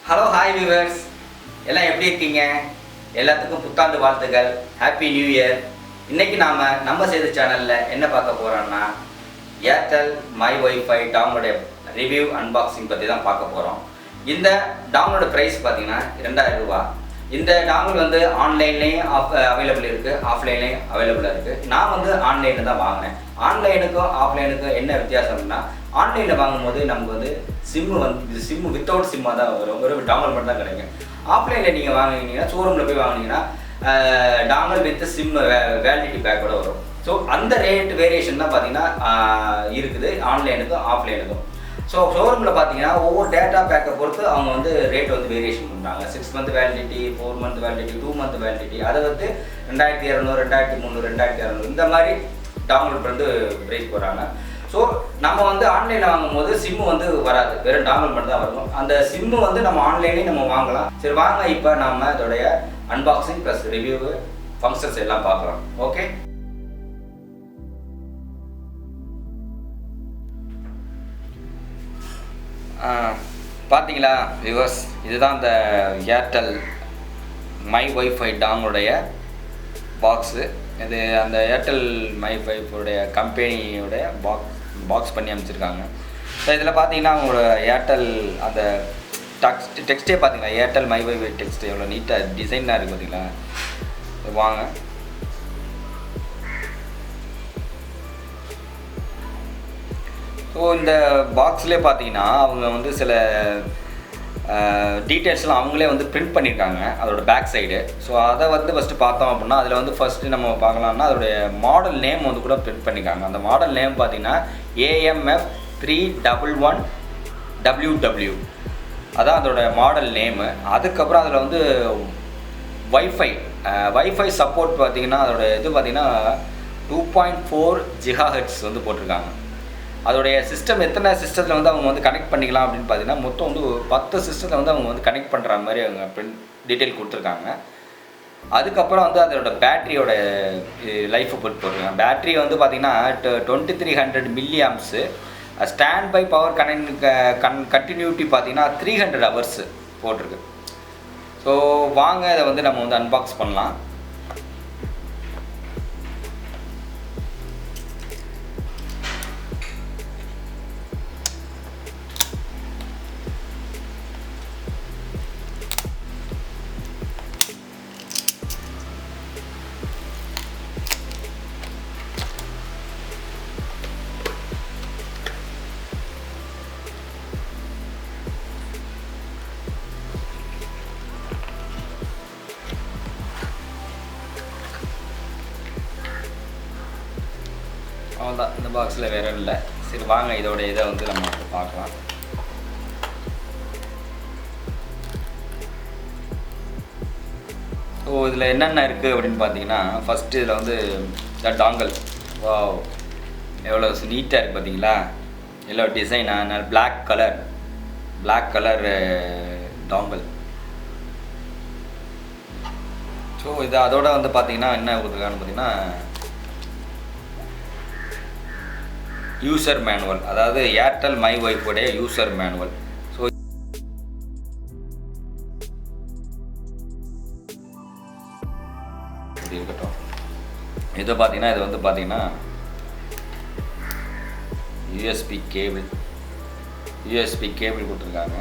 Hello hi viewers, எல்லாம் எப்படி இருக்கீங்க? எல்லாத்துக்கும் புத்தாண்டு வாழ்த்துக்கள், ஹாப்பி நியூ இயர். இன்றைக்கி நம்ம செய்த சேனலில் என்ன பார்க்க போகிறோம்னா ஏர்டெல் மை ஒய்ஃபை டாங்கோட ரிவ்யூ அன்பாக்சிங் பற்றி தான் பார்க்க போகிறோம். இந்த டாங்கோட ப்ரைஸ் பார்த்தீங்கன்னா 2000 ரூபா. இந்த டாங்கல் வந்து ஆன்லைன்லேயும் அவைலபிள் இருக்குது, ஆஃப்லைன்லேயும் அவைலபிளாக இருக்குது. நான் வந்து ஆன்லைனில் தான் வாங்கினேன். ஆன்லைனுக்கும் ஆஃப்லைனுக்கும் என்ன வித்தியாசம்னா, ஆன்லைனில் வாங்கும்போது நமக்கு வந்து சிம்மு வித்தவுட் சிம்மாக தான் வரும், ஒரு டாங்கல் மட்டும் தான் கிடைக்கும். ஆஃப்லைனில் நீங்கள் வாங்கினீங்கன்னா, ஷோரூமில் போய் வாங்கினீங்கன்னா டாங்கல் வித் சிம் வேலிடிட்டி பேக்கோட வரும். ஸோ அந்த ரேட் வேரியேஷன் தான் பார்த்தீங்கன்னா இருக்குது ஆன்லைனுக்கும் ஆஃப்லைனுக்கும். ஸோ ஷோரூமில் பார்த்தீங்கன்னா ஒவ்வொரு டேட்டா பேக்கை பொறுத்து அவங்க வந்து ரேட் வந்து வேரியேஷன் பண்ணுறாங்க. 6 month validity, 4 month validity, 2 month validity. அதை வந்து 2200, 2300, 2600 இந்த மாதிரி டாங்கலுக்கு வந்து ப்ரைஸ் போடுறாங்க. ஸோ நம்ம வந்து ஆன்லைனில் வாங்கும்போது சிம்மு வந்து வராது, வெறும் டாங்கல் மட்டும் தான் வரும். அந்த சிம்மு வந்து நம்ம ஆன்லைன்லேயும் நம்ம வாங்கலாம். சரி வாங்க, இப்போ நம்ம இதோடைய அன்பாக்சிங் ப்ளஸ் ரிவ்யூ ஃபங்க்ஷன்ஸ் எல்லாம் பார்க்கலாம். ஓகே, பார்த்தீங்களா வியூவர்ஸ், இதுதான் இந்த ஏர்டெல் மை ஒய்ஃபை டாங்கோடைய பாக்ஸு. இது அந்த ஏர்டெல் மை ஒய்ஃபைடைய கம்பெனியோடைய பாக்ஸ் பண்ணி அமைச்சிருக்காங்க. ஸோ இதில் பார்த்தீங்கன்னா அவங்களோட ஏர்டெல் அந்த டெக்ஸ்ட்டே பார்த்தீங்களா, ஏர்டெல் மை ஒய்ஃபை டெக்ஸ்ட் எவ்வளோ நீட்டாக டிசைனாக இருக்குது பார்த்தீங்களா. வாங்க, ஸோ இந்த பாக்ஸ்லேயே பார்த்தீங்கன்னா அவங்க வந்து சில டீட்டெயில்ஸ்லாம் அவங்களே வந்து பிரிண்ட் பண்ணியிருக்காங்க, அதோட பேக் சைடு. ஸோ அதை வந்து ஃபஸ்ட்டு பார்த்தோம் அப்படின்னா, அதில் வந்து ஃபஸ்ட்டு நம்ம பார்க்கலாம்னா அதோடைய மாடல் நேம் வந்து கூட பிரிண்ட் பண்ணியிருக்காங்க. அந்த மாடல் நேம் பார்த்தீங்கன்னா AMF-311WW, அதான் அதோட மாடல் நேமு. அதுக்கப்புறம் அதில் வந்து வைஃபை சப்போர்ட் பார்த்தீங்கன்னா அதோட இது பார்த்தீங்கன்னா 2.4 GHz வந்து போட்டிருக்காங்க. அதோடைய சிஸ்டம் எத்தனை சிஸ்டத்தில் வந்து அவங்க வந்து கனெக்ட் பண்ணிக்கலாம் அப்படின்னு பார்த்தீங்கன்னா, மொத்தம் வந்து 10 சிஸ்டத்தில் வந்து அவங்க வந்து கனெக்ட் பண்ணுற மாதிரி அவங்க டீட்டெயில் கொடுத்துருக்காங்க. அதுக்கப்புறம் வந்து அதோட பேட்டரியோட லைஃப்பை போட்டுருக்காங்க. பேட்டரி வந்து பார்த்திங்கன்னா 2300 mAh, stand by power continuity பார்த்திங்கன்னா 300 hours போட்டிருக்கு. ஸோ வாங்க இதை வந்து நம்ம வந்து அன்பாக்ஸ் பண்ணலாம். அவ்வளோதான், இந்த பாக்ஸில் வேறு இல்லை. சரி வாங்க, இதோட இதை வந்து நம்ம பார்க்கலாம். ஸோ இதில் என்னென்ன இருக்குது அப்படின்னு பார்த்தீங்கன்னா, ஃபஸ்ட்டு இதில் வந்து டாங்கல். வாவ், எவ்வளோ நீட்டாக இருக்குது பார்த்தீங்களா, எவ்வளோ டிசைனாக பிளாக் கலர் டாங்கல். ஸோ இது அதோட வந்து பார்த்தீங்கன்னா என்ன கொடுத்துருக்கான்னு பார்த்தீங்கன்னா யூசர் மேனுவல், அதாவது ஏர்டெல் மை ஒய்ஃபுடைய யூசர் மேனுவல். ஸோ இது இருக்கட்டும். இது பார்த்தீங்கன்னா இது வந்து பார்த்தீங்கன்னா யூஎஸ்பி கேபிள் கொடுத்துருக்காங்க.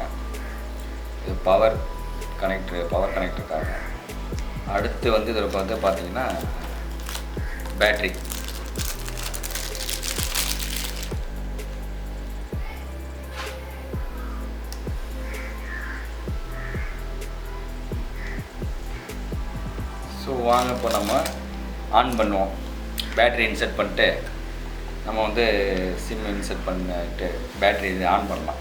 இது பவர் கனெக்டருக்காக. அடுத்து வந்து இதில் வந்து பார்த்தீங்கன்னா பேட்ரி. ஸோ வாங்க, இப்போ நம்ம ஆன் பண்ணுவோம். பேட்ரி இன்செர்ட் பண்ணிட்டு நம்ம வந்து சிம் இன்செர்ட் பண்ணிட்டு பேட்ரி ஆன் பண்ணலாம்.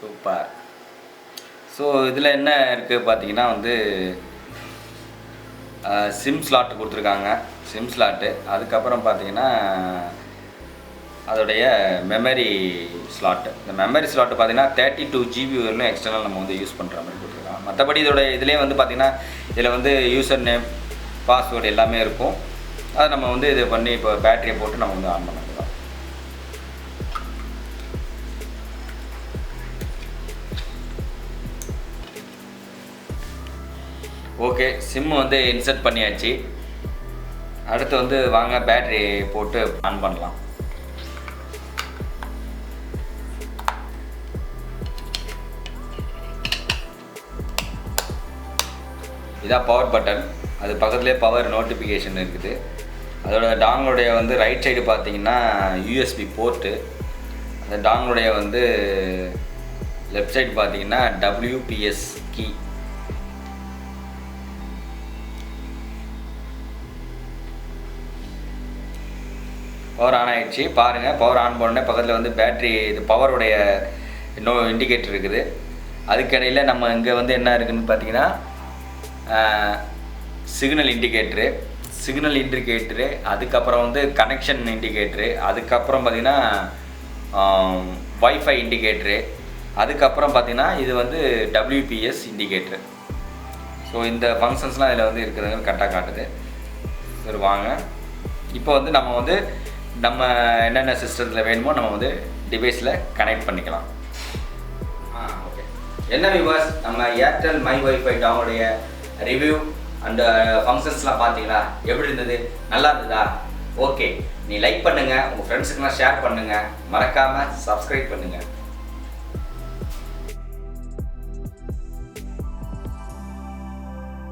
சூப்பர். ஸோ இதில் என்ன இருக்குது பார்த்தீங்கன்னா வந்து சிம் ஸ்லாட் கொடுத்துருக்காங்க, சிம் ஸ்லாட்டு. அதுக்கப்புறம் பார்த்தீங்கன்னா அதோடைய மெமரி ஸ்லாட்டு. இந்த மெமரி ஸ்லாட்டு பார்த்தீங்கன்னா 32 GB வரலும் எக்ஸ்டர்னல் நம்ம வந்து யூஸ் பண்ணுற மாதிரி கொடுத்துருக்காங்க. மற்றபடி இதிலே வந்து பார்த்திங்கன்னா இதில் வந்து யூசர் நேம், பாஸ்வேர்டு எல்லாமே இருக்கும். அதை நம்ம வந்து இது பண்ணி இப்போ பேட்டரியை போட்டு நம்ம வந்து ஆன் பண்ணிக்கலாம். ஓகே, சிம் வந்து இன்சர்ட் பண்ணியாச்சு. அடுத்து வந்து வாங்க பேட்டரி போட்டு ஆன் பண்ணலாம். இதான் பவர் பட்டன். அது பக்கத்துலேயே பவர் நோட்டிஃபிகேஷன் இருக்குது. அதோட டாங்களுடைய வந்து ரைட் சைடு பார்த்தீங்கன்னா யூஎஸ்பி போர்ட்டு. அந்த டாங்களுடைய வந்து லெஃப்ட் சைடு பார்த்தீங்கன்னா WPS கீ. பவர் ஆன் ஆகிடுச்சு. பாருங்கள், பவர் ஆன் பண்ணோடனே பக்கத்தில் வந்து பேட்ரி இது பவருடைய இன்னும் இண்டிகேட்டர் இருக்குது. அதுக்கிடையில் நம்ம இங்கே வந்து என்ன இருக்குதுன்னு பார்த்தீங்கன்னா சிக்னல் இண்டிகேட்டரு, அதுக்கப்புறம் வந்து கனெக்ஷன் இண்டிகேட்டரு, அதுக்கப்புறம் பார்த்திங்கன்னா வைஃபை இண்டிகேட்டரு, அதுக்கப்புறம் பார்த்திங்கன்னா இது வந்து WPS இண்டிகேட்டரு. ஸோ இந்த ஃபங்க்ஷன்ஸ்லாம் இதில் வந்து இருக்கிறது கரெக்டாக காட்டுது. சரி வாங்க, இப்போ வந்து நம்ம என்னென்ன சிஸ்டத்தில் வேணுமோ நம்ம வந்து டிவைஸில் கனெக்ட் பண்ணிக்கலாம். ஓகே, என்ன வியூவர்ஸ், நம்ம ஏர்டெல் மை வைஃபை டாங்களுடைய ரிவ்யூ அண்ட் ஃபங்க்ஷன்ஸ்லாம் பார்த்தீங்களா? எப்படி இருந்தது? நல்லா இருந்ததா? ஓகே, நீ லைக் பண்ணுங்கள், உங்கள் ஃப்ரெண்ட்ஸுக்கெல்லாம் ஷேர் பண்ணுங்கள், மறக்காமல் சப்ஸ்கிரைப் பண்ணுங்கள்.